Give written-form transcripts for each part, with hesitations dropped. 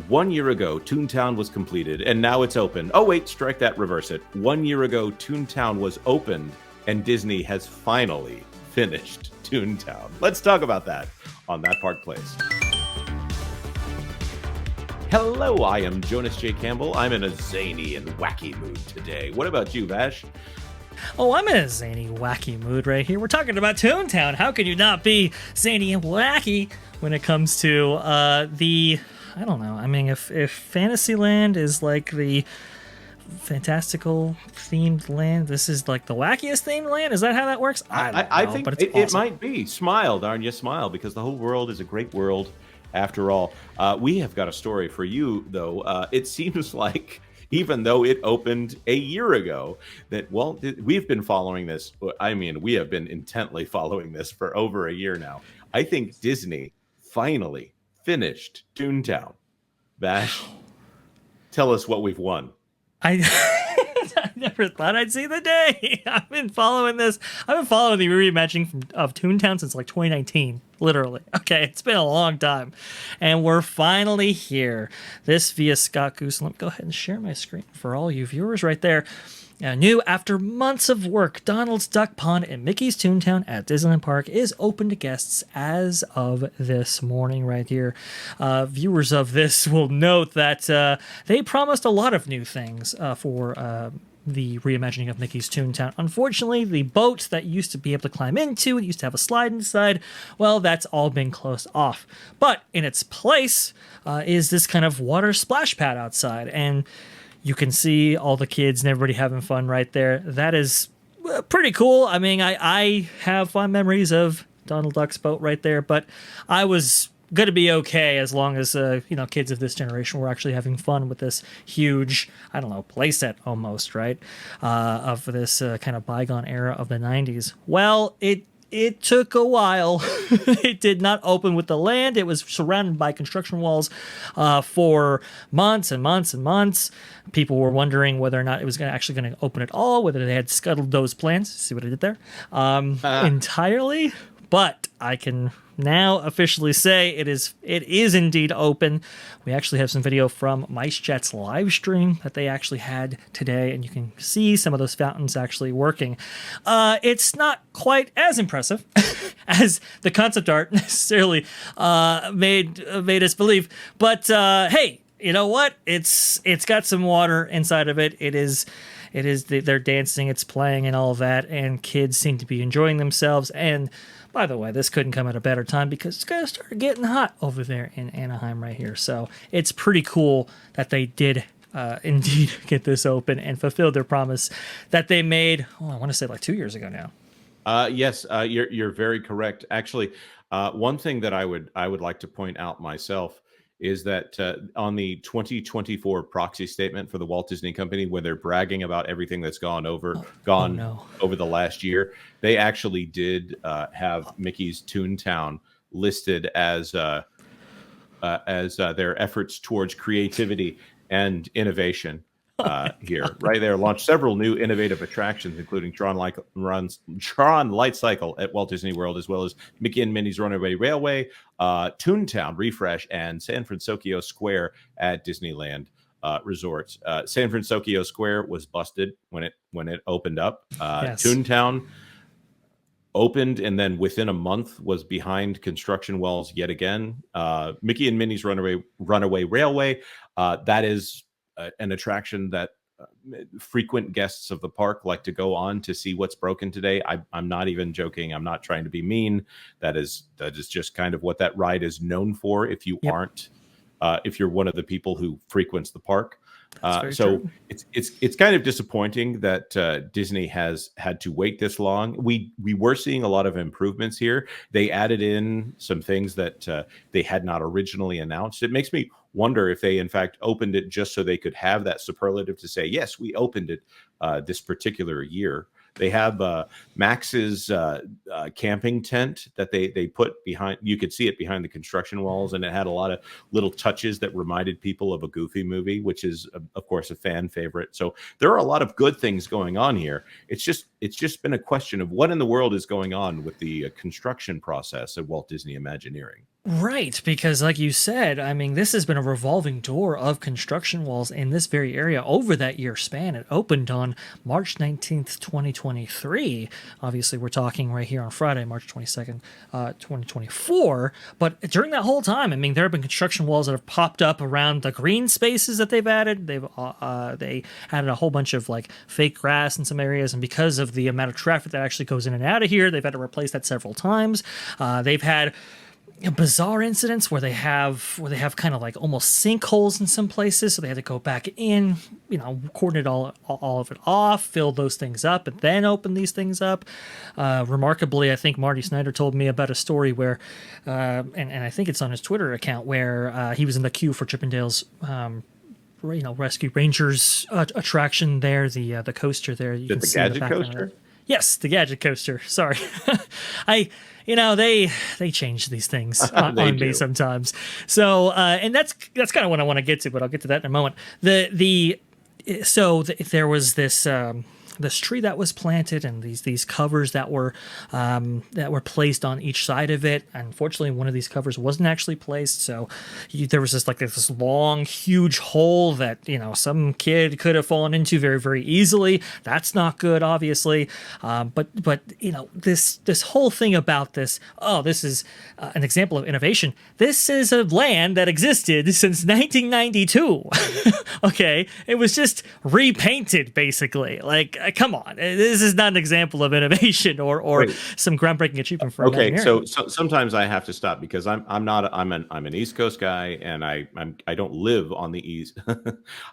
1 year ago, Toontown was completed, and now it's open. Oh, wait, strike that, reverse it. 1 year ago, Toontown was opened, and Disney has finally finished Toontown. Let's talk about that on That Park Place. Hello, I am Jonas J. Campbell. I'm in a zany and wacky mood today. What about you, Vash? Oh, I'm in a zany, wacky mood right here. We're talking about Toontown. How can you not be zany and wacky when it comes to I don't know. I mean, if Fantasyland is like the fantastical themed land, this is like the wackiest themed land. Is that how that works? I don't know, think but it's it awesome. might be. Smile, darn you, smile, because the whole world is a great world after all. We have got a story for you, though. It seems like even though it opened a year ago, that we've been following this. I mean, we have been intently following this for over a year now. I think Disney finally finished Toontown. Vash, tell us what we've won. I I never thought I'd see the day. I've been following this. I've been following the reimagining of Toontown since like 2019. Literally. Okay, it's been a long time. And we're finally here. This via Scott Goose. Let me go ahead and share my screen for all you viewers right there. New after months of work, Donald's Duck Pond and Mickey's Toontown at Disneyland Park is open to guests as of this morning right here. Viewers of this will note that they promised a lot of new things for the reimagining of Mickey's Toontown. Unfortunately, the boat that used to be able to climb into, it used to have a slide inside, well, that's all been closed off. But in its place is this kind of water splash pad outside, and you can see all the kids and everybody having fun right there. That is pretty cool. I mean, I have fond memories of Donald Duck's boat right there, but I was going to be okay as long as, kids of this generation were actually having fun with this huge, I don't know, playset almost, right? Of this kind of bygone era of the 90s. Well, it took a while. It did not open with the land. It was surrounded by construction walls for months and months and months. People were wondering whether or not it was actually going to open at all, whether they had scuttled those plans. See what I did there? Entirely. But I can now officially say it is indeed open. We actually have some video from MiceChat's live stream that they actually had today, and you can see some of those fountains actually working. It's not quite as impressive as the concept art necessarily made us believe, but hey, you know what? It's got some water inside of it. They're dancing, it's playing, and all of that, and kids seem to be enjoying themselves. And by the way, this couldn't come at a better time because it's going to start getting hot over there in Anaheim right here. So it's pretty cool that they did indeed get this open and fulfill their promise that they made, I want to say like 2 years ago now. Yes, you're very correct. Actually, one thing that I would like to point out myself is that on the 2024 proxy statement for the Walt Disney Company, where they're bragging about everything that's gone over the last year, they actually did have Mickey's Toontown listed as their efforts towards creativity and innovation. Here, right there, launched several new innovative attractions, including Tron Light Cycle at Walt Disney World, as well as Mickey and Minnie's Runaway Railway, Toontown Refresh, and San Francisco Square at Disneyland Resorts. San Francisco Square was busted when it opened up. Yes. Toontown opened and then within a month was behind construction walls yet again. Mickey and Minnie's Runaway Railway, that is an attraction that frequent guests of the park like to go on to see what's broken today. I'm not even joking. I'm not trying to be mean. That is just kind of what that ride is known for. If you aren't, if you're one of the people who frequents the park. So true. It's kind of disappointing that Disney has had to wait this long. We were seeing a lot of improvements here. They added in some things that they had not originally announced. It makes me wonder if they in fact opened it just so they could have that superlative to say, yes, we opened it this particular year. They have Max's camping tent that they put behind. You could see it behind the construction walls, and it had a lot of little touches that reminded people of a Goofy movie, which is, of course, a fan favorite. So there are a lot of good things going on here. It's just been a question of what in the world is going on with the construction process at Walt Disney Imagineering. Right, because like you said, I mean, this has been a revolving door of construction walls in this very area over that year span. It opened on March 19th, 2023. Obviously, we're talking right here on Friday, March 22nd, 2024. But during that whole time, I mean, there have been construction walls that have popped up around the green spaces that they've added. They added a whole bunch of like fake grass in some areas, and because of the amount of traffic that actually goes in and out of here, they've had to replace that several times. They've had bizarre incidents where they have kind of like almost sinkholes in some places, so they had to go back in, cordon all of it off, fill those things up, and then open these things up. Remarkably, I think Marty Snyder told me about a story where, and I think it's on his Twitter account, where he was in the queue for Chippendale's Rescue Rangers attraction there, the coaster there. You can The see in the gadget background coaster? of it. Yes, the gadget coaster. Sorry, they change these things on me sometimes. So and that's kind of what I want to get to, but I'll get to that in a moment. There was this tree that was planted and these covers that were placed on each side of it. Unfortunately, one of these covers wasn't actually placed, so there was this long, huge hole that some kid could have fallen into very, very easily. That's not good, obviously. But this whole thing about this. Oh, this is an example of innovation. This is a land that existed since 1992. Okay, it was just repainted basically. Like, come on, this is not an example of innovation or Wait. some groundbreaking achievement for Okay, Imagineering. so sometimes I have to stop because I'm an East Coast guy, and I don't live on the East.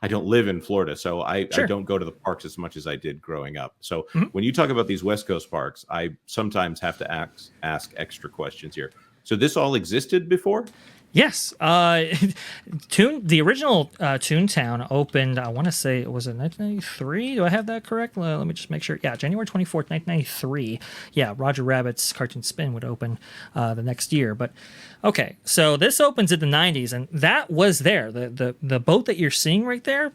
I don't live in Florida, so I Sure. don't go to the parks as much as I did growing up. So Mhm. when you talk about these West Coast parks, I sometimes have to ask extra questions here. So this all existed before? Yes, the original Toontown opened. I want to say it was in 1993. Do I have that correct? Let me just make sure. Yeah, January 24th, 1993. Yeah, Roger Rabbit's Cartoon Spin would open the next year. But okay, so this opens in the 90s, and that was there. The boat that you're seeing right there,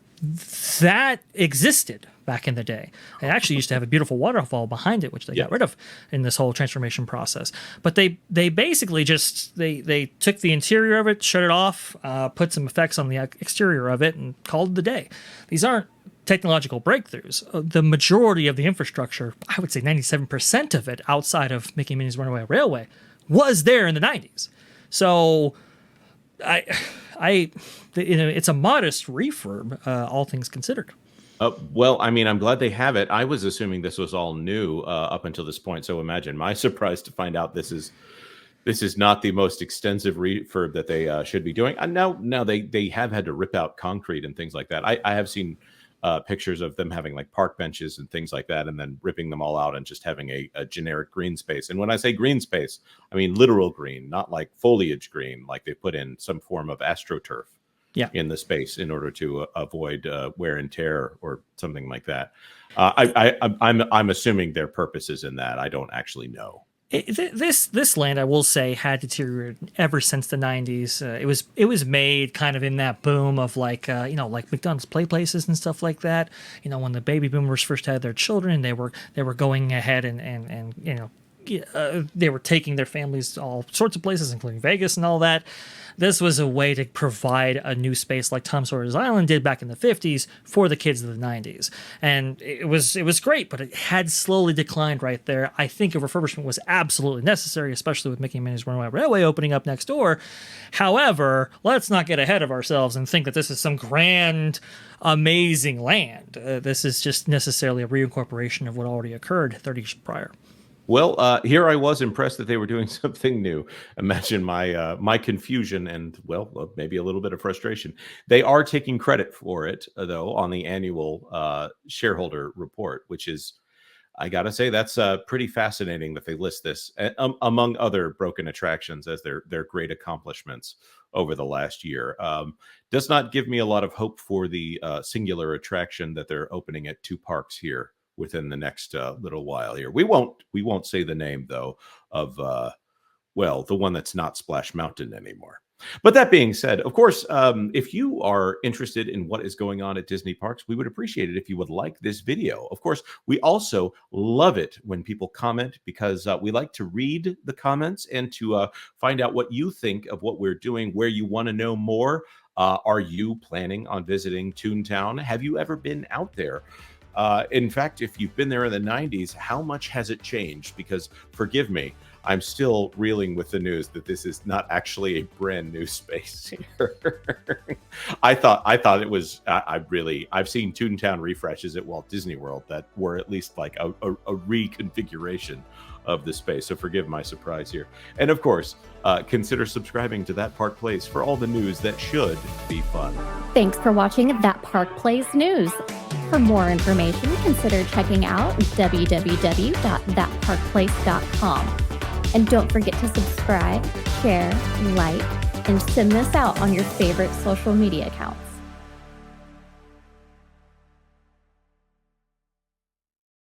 that existed back in the day. They actually used to have a beautiful waterfall behind it, which they got rid of in this whole transformation process. But they basically just they took the interior of it, shut it off, put some effects on the exterior of it, and called it a day. These aren't technological breakthroughs. The majority of the infrastructure, I would say 97% of it, outside of Mickey and Minnie's Runaway Railway, was there in the 90s. So it's a modest refurb, all things considered. Well, I mean, I'm glad they have it. I was assuming this was all new up until this point. So imagine my surprise to find out this is not the most extensive refurb that they should be doing. Now they have had to rip out concrete and things like that. I have seen pictures of them having like park benches and things like that, and then ripping them all out and just having a generic green space. And when I say green space, I mean literal green, not like foliage green, like they put in some form of astroturf in the space in order to avoid wear and tear or something like that. I'm assuming their purpose is in that. I don't actually know. This land, I will say, had deteriorated ever since the 90s. It was made kind of in that boom of like McDonald's play places and stuff like that. When the baby boomers first had their children, they were going ahead and they were taking their families to all sorts of places, including Vegas and all that. This was a way to provide a new space like Tom Sawyer's Island did back in the 50s for the kids of the 90s. And it was great, but it had slowly declined right there. I think a refurbishment was absolutely necessary, especially with Mickey and Minnie's Runaway Railway opening up next door. However, let's not get ahead of ourselves and think that this is some grand, amazing land. This is just necessarily a reincorporation of what already occurred 30 years prior. Well, here I was impressed that they were doing something new. Imagine my confusion and maybe a little bit of frustration. They are taking credit for it though on the annual shareholder report, which is, I gotta say, that's pretty fascinating that they list this among other broken attractions as their great accomplishments over the last year. Does not give me a lot of hope for the singular attraction that they're opening at two parks here within the next little while here. We won't say the name though of the one that's not Splash Mountain anymore. But that being said, of course, if you are interested in what is going on at Disney parks, we would appreciate it if you would like this video. Of course, we also love it when people comment because we like to read the comments and to find out what you think of what we're doing, where you want to know more. Are you planning on visiting Toontown? Have you ever been out there? In fact, if you've been there in the 90s, how much has it changed? Because forgive me, I'm still reeling with the news that this is not actually a brand new space here. I thought it was. I've seen Toontown refreshes at Walt Disney World that were at least like a reconfiguration of the space. So forgive my surprise here. And of course, consider subscribing to That Park Plays for all the news that should be fun. Thanks for watching That Park Plays News. For more information, consider checking out www.thatparkplace.com. And don't forget to subscribe, share, like, and send this out on your favorite social media accounts.